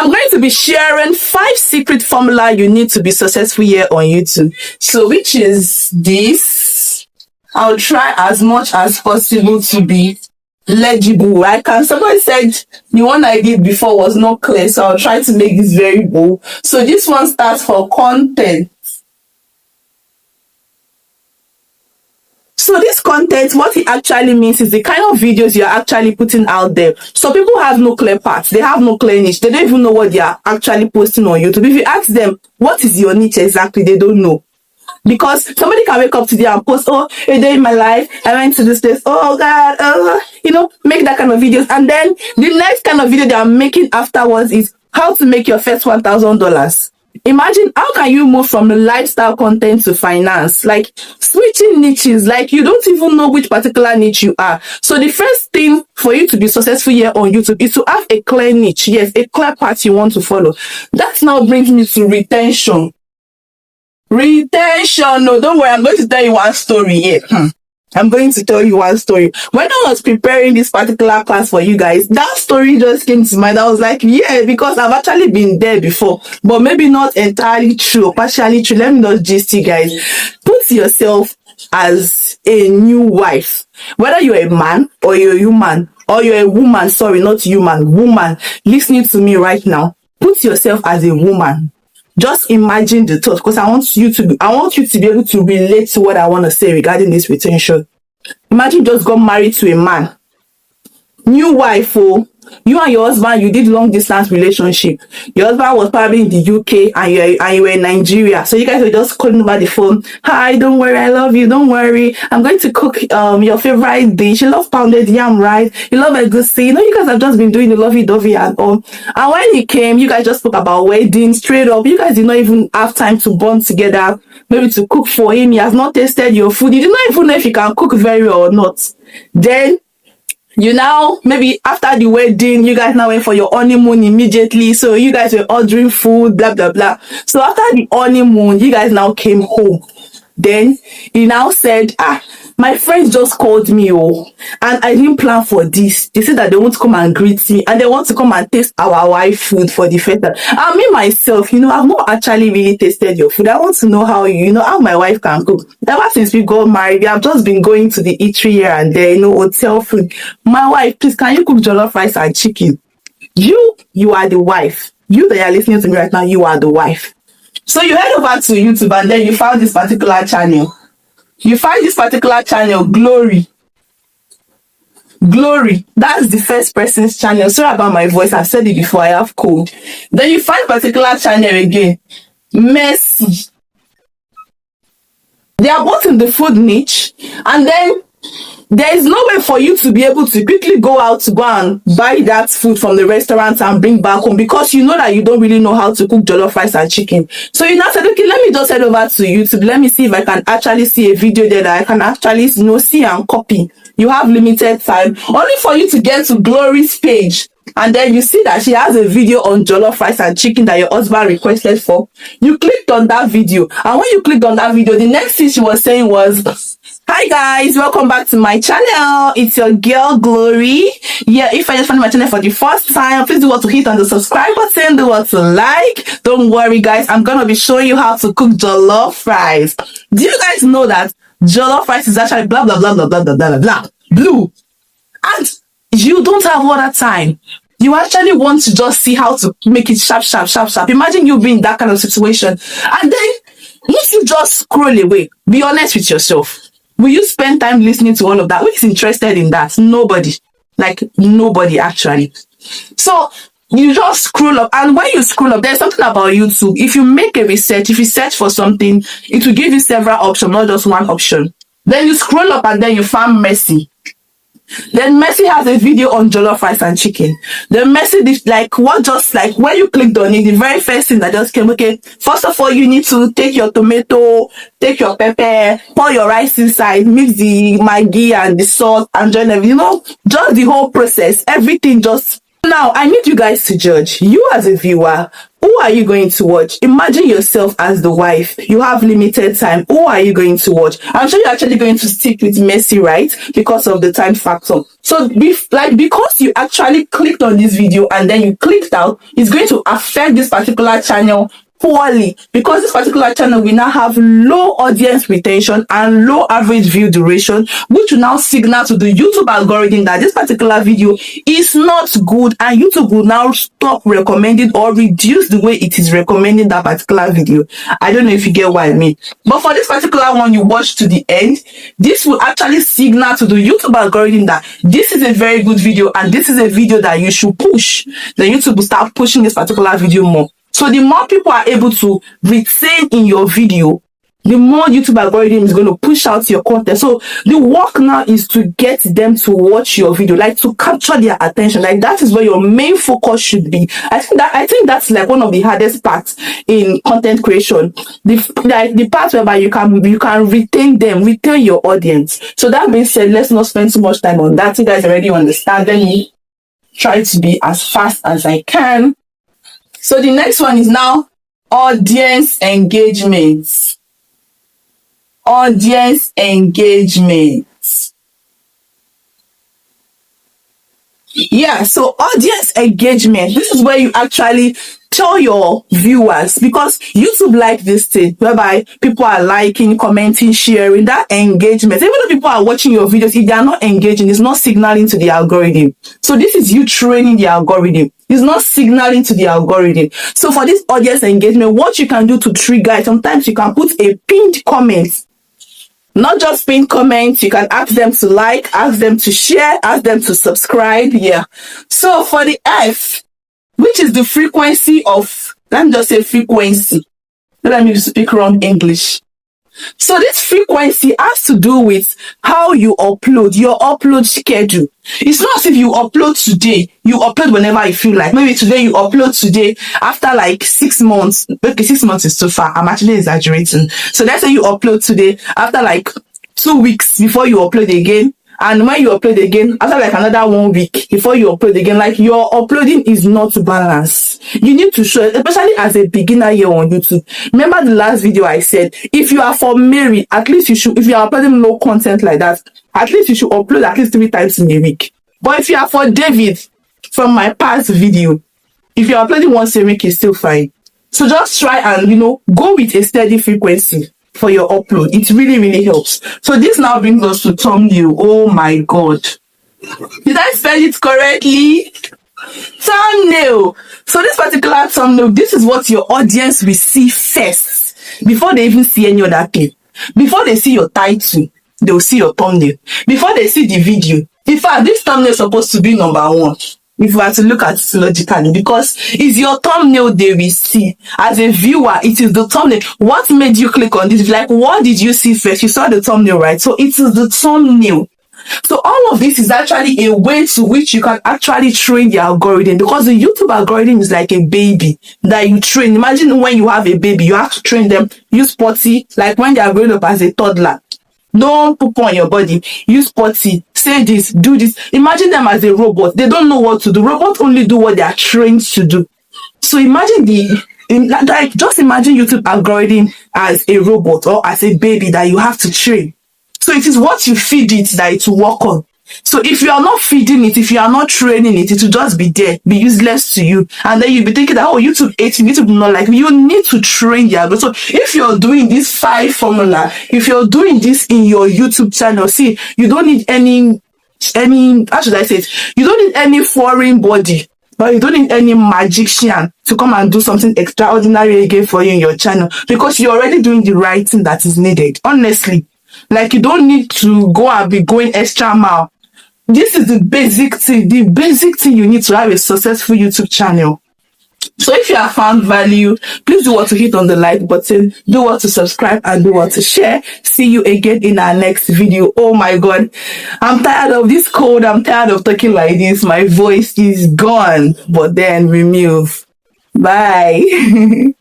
I'm going to be sharing 5 secret formula you need to be successful here on YouTube. So which is this. I'll try as much as possible to be legible. Somebody said the one I did before was not clear, so I'll try to make this very bold. So this one starts for content. So this content, what it actually means is the kind of videos you're actually putting out there. So people have no clear paths, they have no clear niche, they don't even know what they are actually posting on YouTube. If you ask them, what is your niche exactly, they don't know. Because somebody can wake up today and post, oh, a day in my life, I went to this place, oh God, make that kind of videos. And then the next kind of video they are making afterwards is how to make your first $1,000. Imagine, how can you move from lifestyle content to finance? Like switching niches, like you don't even know which particular niche you are. So the first thing for you to be successful here on YouTube is to have a clear niche. Yes, a clear path you want to follow. That now brings me to retention. Retention. No, don't worry. I'm going to tell you one story here. I'm going to tell you one story. When I was preparing this particular class for you guys, that story just came to mind. I was like, yeah, because I've actually been there before, but maybe not entirely true, partially true. Let me not gist you guys. Put yourself as a new wife. Whether you're a man or you're a human, or you're a woman, sorry, not human, woman, listening to me right now. Put yourself as a woman. Just imagine the thought, because I want you to be able to relate to what I want to say regarding this retention. Imagine you just got married to a man. New wife, you and your husband, you did long distance relationship. Your husband was probably in the UK and you were in Nigeria. So you guys were just calling over the phone. Hi, don't worry, I love you. Don't worry. I'm going to cook your favorite dish. You love pounded yam, right? You love a good sea. You guys have just been doing the lovey-dovey and all. And when he came, you guys just spoke about wedding straight up. You guys did not even have time to bond together, maybe to cook for him. He has not tasted your food. You did not even know if you can cook very well or not. Then you now, maybe after the wedding, you guys now went for your honeymoon immediately. So you guys were ordering food, blah, blah, blah. So after the honeymoon, you guys now came home. Then he now said, my friends just called me, and I didn't plan for this. They said that they want to come and greet me and they want to come and taste our wife food for the first time. And me myself, I've not actually really tasted your food. I want to know how how my wife can cook. Ever since we got married, we have just been going to the eatery here and there, hotel food. My wife, please, can you cook jollof rice and chicken? You are the wife. You that are listening to me right now, you are the wife. So you head over to YouTube and then you found this particular channel. You find this particular channel, Glory. Glory. That's the first person's channel. Sorry about my voice. I've said it before. I have cold. Then you find particular channel again, Mercy. They are both in the food niche. And then there is no way for you to be able to quickly go out to go and buy that food from the restaurant and bring back home, because you know that you don't really know how to cook jollof rice and chicken. So you now said, okay, let me just head over to YouTube. Let me see if I can actually see a video there that I can actually see and copy. You have limited time, only for you to get to Glory's page. And then you see that she has a video on jollof rice and chicken that your husband requested for. You clicked on that video. And when you clicked on that video, the next thing she was saying was, hi guys, welcome back to my channel. It's your girl Glory. Yeah, if I just found my channel for the first time, please do what to hit on the subscribe button, do what to like. Don't worry guys, I'm gonna be showing you how to cook jollof rice. Do you guys know that jollof rice is actually blah blah blah blah blah blah blah blah blue? And you don't have all that time. You actually want to just see how to make it sharp, sharp, sharp, sharp. Imagine you being in that kind of situation. And then, if you just scroll away, be honest with yourself. Will you spend time listening to all of that? Who is interested in that? Nobody. Like, nobody, actually. So, you just scroll up. And when you scroll up, there's something about YouTube. If you make a research, if you search for something, it will give you several options, not just one option. Then you scroll up and then you find Mercy. Then Mercy has a video on jollof rice and chicken. Then Mercy, when you clicked on it, the very first thing that just came, okay, first of all, you need to take your tomato, take your pepper, pour your rice inside, mix the Maggi and the salt and join everything, just the whole process, everything just. Now, I need you guys to judge. You as a viewer, who who are you going to watch? Imagine yourself as the wife. You have limited time. Who are you going to watch? I'm sure you're actually going to stick with Messi, right? Because of the time factor. So because you actually clicked on this video and then you clicked out, it's going to affect this particular channel poorly, because this particular channel will now have low audience retention and low average view duration, which will now signal to the YouTube algorithm that this particular video is not good, and YouTube will now stop recommending or reduce the way it is recommending that particular video. I don't know if you get what I mean, but for this particular one you watch to the end, this will actually signal to the YouTube algorithm that this is a very good video and this is a video that you should push. Then YouTube will start pushing this particular video more. So the more people are able to retain in your video, the more YouTube algorithm is going to push out your content. So the work now is to get them to watch your video, like to capture their attention. Like that is where your main focus should be. I think that's like one of the hardest parts in content creation. The part whereby you can retain your audience. So that being said, let's not spend too much time on that. You guys already understand. Let me try to be as fast as I can. So the next one is now audience engagement. Audience engagement. Yeah, so audience engagement. This is where you actually tell your viewers, because YouTube like this thing whereby people are liking, commenting, sharing, that engagement. Even though people are watching your videos, if they are not engaging, it's not signaling to the algorithm. So this is you training the algorithm. It's not signaling to the algorithm. So for this audience engagement, what you can do to trigger it, sometimes you can put a pinned comment. Not just pinned comments, you can ask them to like, ask them to share, ask them to subscribe. Yeah. So for the F, which is the frequency of, let me just say frequency. Let me speak wrong English. So this frequency has to do with how you upload, your upload schedule. It's not as if you upload today, you upload whenever you feel like. Maybe today you upload today, after like 6 months. Okay, 6 months is too far. I'm actually exaggerating. So let's say you upload today, after like 2 weeks before you upload again. And when you upload again, after like another 1 week before you upload again, like your uploading is not balanced. You need to show, especially as a beginner here on YouTube. Remember the last video I said, if you are for Mary, at least you should, if you are uploading low content like that, at least you should upload at least 3 times in a week. But if you are for David, from my past video, if you're uploading once a week, it's still fine. So just try and, go with a steady frequency for your upload. It really, really helps. So this now brings us to thumbnail. Oh my God. Did I spell it correctly? Thumbnail. So this particular thumbnail, this is what your audience will see first before they even see any other thing. Before they see your title, they will see your thumbnail. Before they see the video. In fact, this thumbnail is supposed to be number 1. If you were to look at it logically, because it's your thumbnail they will see. As a viewer, it is the thumbnail. What made you click on this? Like, what did you see first? You saw the thumbnail, right? So it is the thumbnail. So all of this is actually a way to which you can actually train the algorithm, because the YouTube algorithm is like a baby that you train. Imagine when you have a baby, you have to train them, use potty, like when they are growing up as a toddler. Don't poop on your body. Use potty. Say this. Do this. Imagine them as a robot. They don't know what to do. Robots only do what they are trained to do. So imagine just imagine YouTube algorithm as a robot or as a baby that you have to train. So it is what you feed it that it will work on. So if you are not feeding it, if you are not training it, it will just be there, be useless to you. And then you'll be thinking that, oh, YouTube 18, YouTube not like me. You need to train the algorithm. So if you're doing this 5 formula, if you're doing this in your YouTube channel, see, you don't need any, how should I say it? You don't need any foreign body, but you don't need any magician to come and do something extraordinary again for you in your channel, because you're already doing the right thing that is needed. Honestly, like you don't need to go and be going extra mile. This is the basic thing you need to have a successful YouTube channel. So if you have found value, please do what to hit on the like button, do what to subscribe, and do what to share. See you again in our next video. Oh my God, I'm tired of this cold. I'm tired of talking like this. My voice is gone, but then we move. Bye.